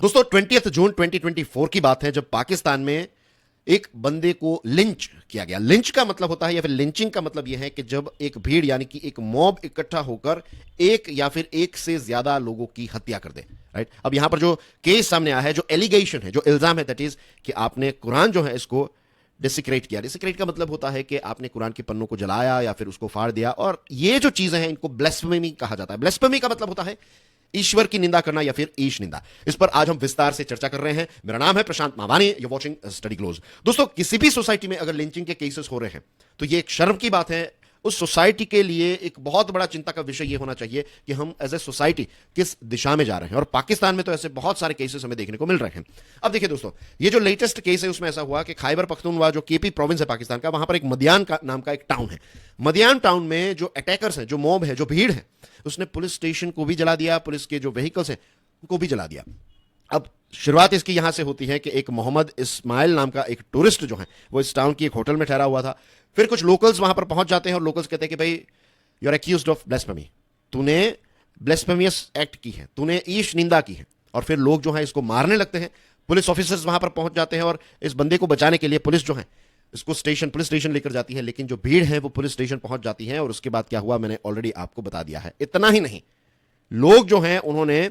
दोस्तों 20 जून 2024 की बात है जब पाकिस्तान में एक बंदे को लिंच किया गया। लिंच का मतलब होता है या फिर लिंचिंग का मतलब यह है कि जब एक भीड़ यानी कि एक मॉब इकट्ठा होकर एक या फिर एक से ज्यादा लोगों की हत्या कर दे। राइट, अब यहां पर जो केस सामने आया है, जो एलिगेशन है, जो इल्जाम है, दैट इज कि आपने कुरान जो है इसको डिसिक्रेट किया। डिसिक्रेट का मतलब होता है कि आपने कुरान के पन्नों को जलाया या फिर उसको फाड़ दिया, और ये जो चीजें हैं इनको ब्लेस्फेमी कहा जाता है। ब्लेस्फेमी का मतलब होता है ईश्वर की निंदा करना या फिर ईश निंदा। इस पर आज हम विस्तार से चर्चा कर रहे हैं। मेरा नाम है प्रशांत Mawani, you watching study close. दोस्तों, किसी भी सोसाइटी में अगर लिंचिंग के केसेस हो रहे हैं तो ये एक शर्म की बात है। उस सोसाइटी के लिए एक बहुत बड़ा चिंता का विषय यह होना चाहिए कि हम एज ए सोसाइटी किस दिशा में जा रहे हैं, और पाकिस्तान में तो ऐसे बहुत सारे केसेस हमें देखने को मिल रहे हैं। अब देखिए दोस्तों, ये जो लेटेस्ट केस है उसमें ऐसा हुआ कि खैबर पख्तूनख्वा जो केपी प्रोविंस है पाकिस्तान का, वहां पर एक मदियान का नाम का एक टाउन है। मदियान टाउन में जो अटैकर्स हैं, जो मॉब है, जो भीड़ है, उसने पुलिस स्टेशन को भी जला दिया, पुलिस के जो व्हीकल्स हैं उनको भी जला दिया। अब शुरुआत इसकी यहां से होती है कि एक मोहम्मद इस्माइल नाम का एक टूरिस्ट जो है वो इस टाउन की एक होटल में ठहरा हुआ था। फिर कुछ लोकल्स वहां पर पहुंच जाते हैं और लोकल्स कहते हैं कि भाई यू आर एक्यूज्ड ऑफ ब्लेस्फेमी, तूने ब्लेस्फेमियस एक्ट की है, तूने ईश निंदा की है। और फिर लोग जो है इसको मारने लगते हैं। पुलिस ऑफिसर्स वहां पर पहुंच जाते हैं और इस बंदे को बचाने के लिए पुलिस जो है इसको पुलिस स्टेशन लेकर जाती है। लेकिन जो भीड़ है वो पुलिस स्टेशन पहुंच जाती है, और उसके बाद क्या हुआ मैंने ऑलरेडी आपको बता दिया है। इतना ही नहीं, लोग जो हैं उन्होंने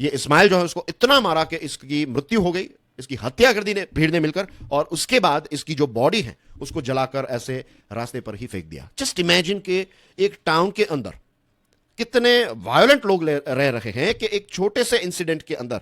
ये इस्माइल जो है उसको इतना मारा कि इसकी मृत्यु हो गई, इसकी हत्या कर दी ने भीड़ ने मिलकर, और उसके बाद इसकी जो बॉडी है उसको जलाकर ऐसे रास्ते पर ही फेंक दिया। जस्ट इमेजिन के एक टाउन के अंदर कितने वायलेंट लोग रह रहे हैं कि एक छोटे से इंसिडेंट के अंदर,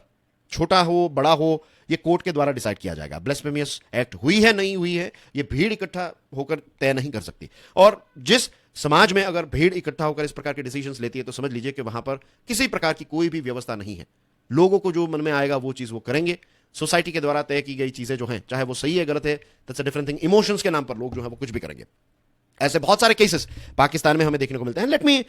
छोटा हो बड़ा हो, ये कोर्ट के द्वारा डिसाइड किया जाएगा। ब्लेस्फेमियस एक्ट हुई है नहीं हुई है ये भीड़ इकट्ठा होकर तय नहीं कर सकती। और जिस समाज में अगर भीड़ इकट्ठा होकर इस प्रकार के डिसीजंस लेती है तो समझ लीजिए कि वहां पर किसी प्रकार की कोई भी व्यवस्था नहीं है। लोगों को जो मन में आएगा वो चीज वो करेंगे। सोसाइटी के द्वारा तय की गई चीजें जो हैं, चाहे वो सही है गलत है, that's a different thing. Emotions के नाम पर लोग जो है वो कुछ भी करेंगे। ऐसे बहुत सारे केसेस पाकिस्तान में हमें देखने को मिलते हैं। Let me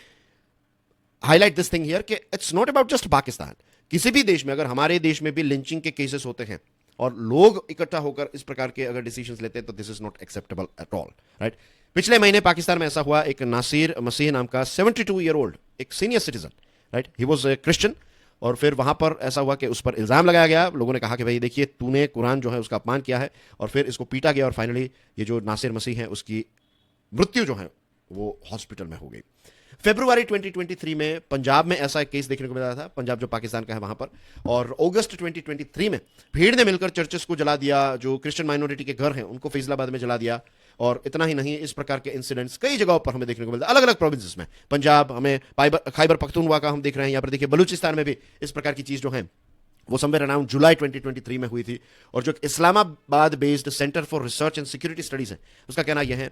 highlight this thing here कि it's not about just Pakistan. किसी भी देश में, अगर हमारे देश में भी लिंचिंग के केसेस होते हैं और लोग इकट्ठा होकर इस प्रकार के अगर डिसीजंस लेते हैं तो this is not acceptable at all. Right, पिछले महीने पाकिस्तान में ऐसा हुआ, एक नासिर मसीह नाम का 72 ईयर ओल्ड एक senior citizen, right, he was a Christian, और फिर वहां पर ऐसा हुआ कि उस पर इल्जाम लगाया गया। लोगों ने कहा कि भाई देखिए तूने कुरान जो है उसका अपमान किया है, और फिर इसको पीटा गया, और फाइनली ये जो नासिर मसीह है उसकी मृत्यु जो है वो हॉस्पिटल में हो गई। फरवरी 2023 में पंजाब में ऐसा एक केस देखने को मिला था, पंजाब जो पाकिस्तान का है वहां पर, और अगस्त 2023 में भीड़ ने मिलकर चर्चेस को जला दिया, जो क्रिश्चियन माइनॉरिटी के घर हैं उनको फैसलाबाद में जला दिया। और इतना ही नहीं, इस प्रकार के इंसिडेंट्स कई जगहों पर हमें देखने को मिलता है, अलग अलग प्रोविंसेस में। पंजाब हमें खैबर पख्तूनख्वा का हम देख रहे हैं, यहाँ पर देखिए बलूचिस्तान में भी इस प्रकार की चीज जो है वो समवेयर अराउंड जुलाई 2023 में हुई थी। और जो Islamabad based centre for research and security studies है उसका कहना यह है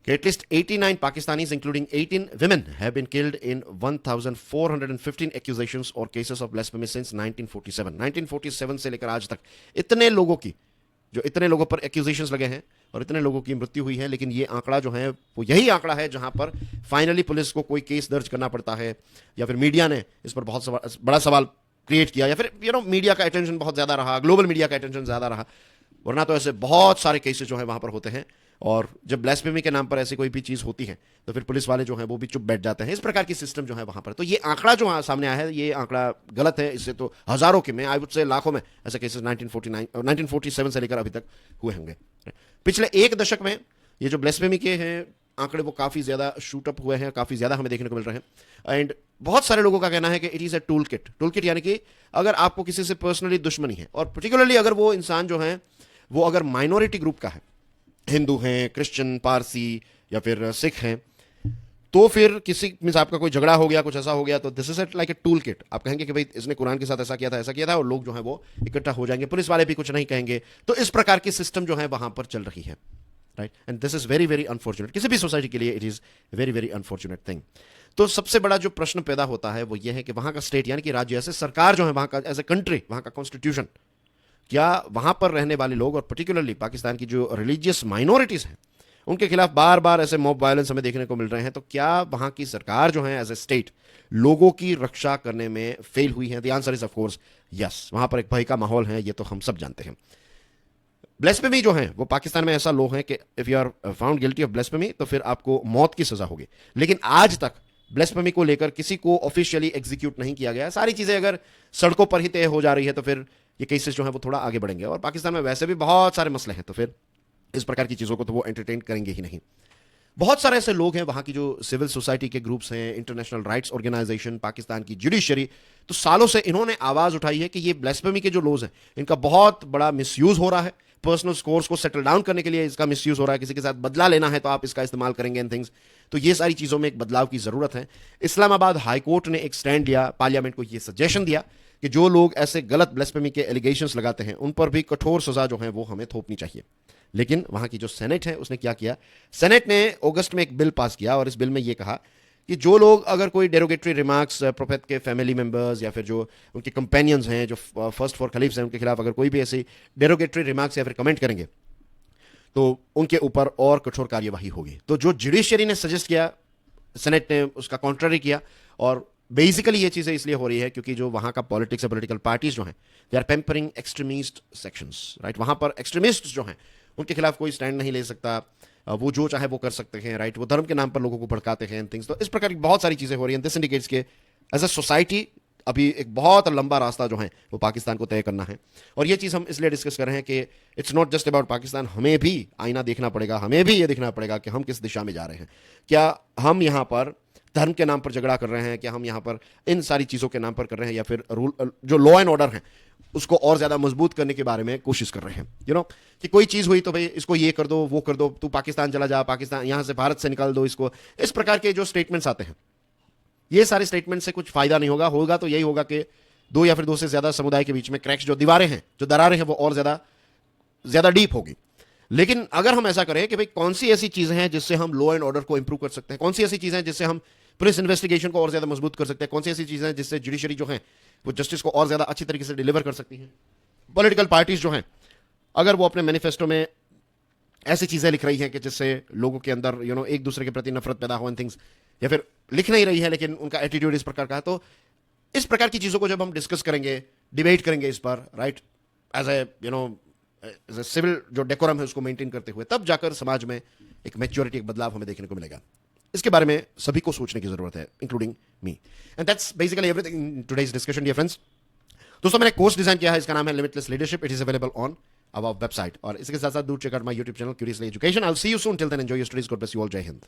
कि at least 89 Pakistanis, including 18 women, have been killed in 1,415 accusations or cases of blasphemy since 1947. 1947 से लेकर आज तक इतने लोगों पर एक्यूजेशंस लगे हैं और इतने लोगों की मृत्यु हुई है। लेकिन ये आंकड़ा जो है वो यही आंकड़ा है जहां पर फाइनली पुलिस को कोई केस दर्ज करना पड़ता है, या फिर मीडिया ने इस पर बहुत बड़ा सवाल क्रिएट किया, या फिर मीडिया का अटेंशन बहुत ज्यादा रहा, ग्लोबल मीडिया का अटेंशन ज्यादा रहा। वरना तो ऐसे बहुत सारे केसेस जो है वहां पर होते हैं, और जब ब्लेस्फेमी के नाम पर ऐसी कोई भी चीज होती है तो फिर पुलिस वाले जो है वो भी चुप बैठ जाते हैं। इस प्रकार की सिस्टम जो है वहां पर, तो ये आंकड़ा जो सामने आया है ये आंकड़ा गलत है। इससे तो हजारों के, मैं आई वुड से लाखों में ऐसे केसेस 1947 से लेकर अभी तक हुए होंगे। पिछले एक दशक में ये जो ब्लेस्फेमी के हैं आंकड़े वो काफी ज्यादा शूट अप हुए हैं, काफी ज्यादा हमें देखने को मिल रहे हैं। एंड बहुत सारे लोगों का कहना है कि it is a tool kit यानी कि अगर आपको किसी से पर्सनली दुश्मनी है, और पर्टिकुलरली अगर वो इंसान जो है वो अगर माइनॉरिटी ग्रुप का है, हिंदू हैं, क्रिश्चियन, पारसी या फिर सिख हैं, तो फिर किसी मींस आपका कोई झगड़ा हो गया, कुछ ऐसा हो गया, तो this is like a tool kit. आप कहेंगे कि भाई इसने कुरान के साथ ऐसा किया था, और लोग जो है वो इकट्ठा हो जाएंगे, पुलिस वाले भी कुछ नहीं कहेंगे। तो इस प्रकार की सिस्टम जो है वहां पर चल रही है, right, and this is very very unfortunate. किसी भी सोसाइटी के लिए it is very very unfortunate thing. तो सबसे बड़ा जो प्रश्न पैदा होता है वो ये है कि वहां का स्टेट यानी कि राज्य, ऐसे सरकार जो है वहां का, एज ए कंट्री, वहां का कॉन्स्टिट्यूशन, क्या वहां पर रहने वाले लोग और पर्टिकुलरली पाकिस्तान की जो रिलीजियस माइनॉरिटीज हैं उनके खिलाफ बार बार ऐसे मॉब वायलेंस हमें देखने को मिल रहे हैं, तो क्या वहां की सरकार जो है एज ए स्टेट लोगों की रक्षा करने में फेल हुई है? The answer is of course yes. वहां पर एक भय का माहौल है, ये तो हम सब जानते हैं। ब्लेस्फेमी जो है वो पाकिस्तान में ऐसा लॉ है कि if you are found guilty of blasphemy तो फिर आपको मौत की सजा होगी। लेकिन आज तक ब्लेस्फेमी को लेकर किसी को ऑफिशियली एग्जीक्यूट नहीं किया गया। सारी चीज़ें अगर सड़कों पर ही तय हो जा रही है तो फिर ये केसेस जो हैं वो थोड़ा आगे बढ़ेंगे। और पाकिस्तान में वैसे भी बहुत सारे मसले हैं, तो फिर इस प्रकार की चीज़ों को तो वो एंटरटेन करेंगे ही नहीं। बहुत सारे ऐसे लोग हैं वहाँ की जो सिविल सोसाइटी के ग्रुप्स हैं, इंटरनेशनल राइट्स ऑर्गेनाइजेशन, पाकिस्तान की जुडिशरी, तो सालों से इन्होंने आवाज़ उठाई है कि ये ब्लेस्फेमी के जो लॉज हैं इनका बहुत बड़ा मिसयूज़ हो रहा है। पर्सनल स्कोर्स को सेटल डाउन करने के लिए इसका मिसयूज़ हो रहा है। किसी के साथ बदला लेना है तो आप इसका इस्तेमाल करेंगे एंड थिंग्स। तो ये सारी चीज़ों में एक बदलाव की ज़रूरत है। इस्लामाबाद हाई कोर्ट ने एक स्टैंड लिया, पार्लियामेंट को ये सजेशन दिया कि जो लोग ऐसे गलत ब्लेस्फेमी के एलिगेशंस लगाते हैं उन पर भी कठोर सजा जो है वो हमें थोपनी चाहिए। लेकिन वहां की जो सेनेट है उसने क्या किया, सेनेट ने अगस्त में एक बिल पास किया और इस बिल में ये कहा कि जो लोग अगर कोई डेरोगेटरी रिमार्क्स प्रोफेट के फैमिली मेंबर्स या फिर जो उनके कंपेनियंस हैं, जो फर्स्ट फॉर खलीफ्स हैं, उनके खिलाफ अगर कोई भी ऐसी डेरोगेटरी रिमार्क्स या फिर कमेंट करेंगे तो उनके ऊपर और कठोर कार्यवाही होगी। तो जो जुडिशरी ने सजेस्ट किया, सेनेट ने उसका कॉन्ट्ररी किया। और बेसिकली ये चीज़ें इसलिए हो रही है क्योंकि जो वहाँ का पॉलिटिक्स है, पॉलिटिकल पार्टीज जो हैं, they are pampering extremist sections, right. वहाँ पर एक्सट्रीमिस्ट जो हैं उनके खिलाफ कोई स्टैंड नहीं ले सकता, वो जो चाहे वो कर सकते हैं, राइट। वो धर्म के नाम पर लोगों को भड़काते हैं एंड थिंग्स। तो इस प्रकार की बहुत सारी चीज़ें हो रही हैं। दिस इंडिकेट्स के एज अ सोसाइटी अभी एक बहुत लंबा रास्ता जो है वो पाकिस्तान को तय करना है। और ये चीज़ हम इसलिए डिस्कस कर रहे हैं कि it's not just about Pakistan, हमें भी आईना देखना पड़ेगा, हमें भी ये देखना पड़ेगा कि हम किस दिशा में जा रहे हैं। क्या हम यहाँ पर धर्म के नाम पर झगड़ा कर रहे हैं, क्या हम यहाँ पर इन सारी चीज़ों के नाम पर कर रहे हैं, या फिर रूल जो लॉ एंड ऑर्डर है उसको और ज़्यादा मजबूत करने के बारे में कोशिश कर रहे हैं। कि कोई चीज़ हुई तो भाई इसको ये कर दो, वो कर दो, तू पाकिस्तान चला जा, पाकिस्तान यहाँ से भारत से निकाल दो इसको। इस प्रकार के जो स्टेटमेंट्स आते हैं, ये सारे स्टेटमेंट से कुछ फायदा नहीं होगा तो यही होगा कि दो या फिर दो से ज्यादा समुदाय के बीच में क्रैक्स, जो दीवारें हैं, जो दरारें हैं, वो और ज्यादा डीप होगी। लेकिन अगर हम ऐसा करें कि भाई कौन सी ऐसी चीजें हैं जिससे हम लॉ एंड ऑर्डर को इंप्रूव कर सकते हैं, कौन सी ऐसी चीजें हैं जिससे हम पुलिस इन्वेस्टिगेशन को और ज्यादा मजबूत कर सकते हैं, कौन सी ऐसी चीजें हैं जिससे जुडिशरी जो है वो जस्टिस को और ज्यादा अच्छी तरीके से डिलीवर कर सकती है, पॉलिटिकल पार्टीज जो हैं अगर वो अपने मैनिफेस्टो में ऐसी चीजें लिख रही हैं कि जिससे लोगों के अंदर एक दूसरे के प्रति नफरत पैदा हो एंड थिंग्स, या फिर लिख नहीं रही है लेकिन उनका एटीट्यूड इस प्रकार का है, तो इस प्रकार की चीजों को जब हम डिस्कस करेंगे, डिबेट करेंगे इस पर, राइट, एज ए सिविल जो डेकोरम है उसको मेंटेन करते हुए, तब जाकर समाज में एक मैच्योरिटी, एक बदलाव हमें देखने को मिलेगा। इसके बारे में सभी को सोचने की जरूरत है, including me. And that's basically everything in today's discussion dear friends. दोस्तों मैंने कोर्स डिजाइन किया है, इसका नाम है limitless leadership. It is available on our website, और इसके साथ साथ do check out my YouTube channel curiously education. I will see you soon, till then enjoy your studies, God bless you all, जय हिंद।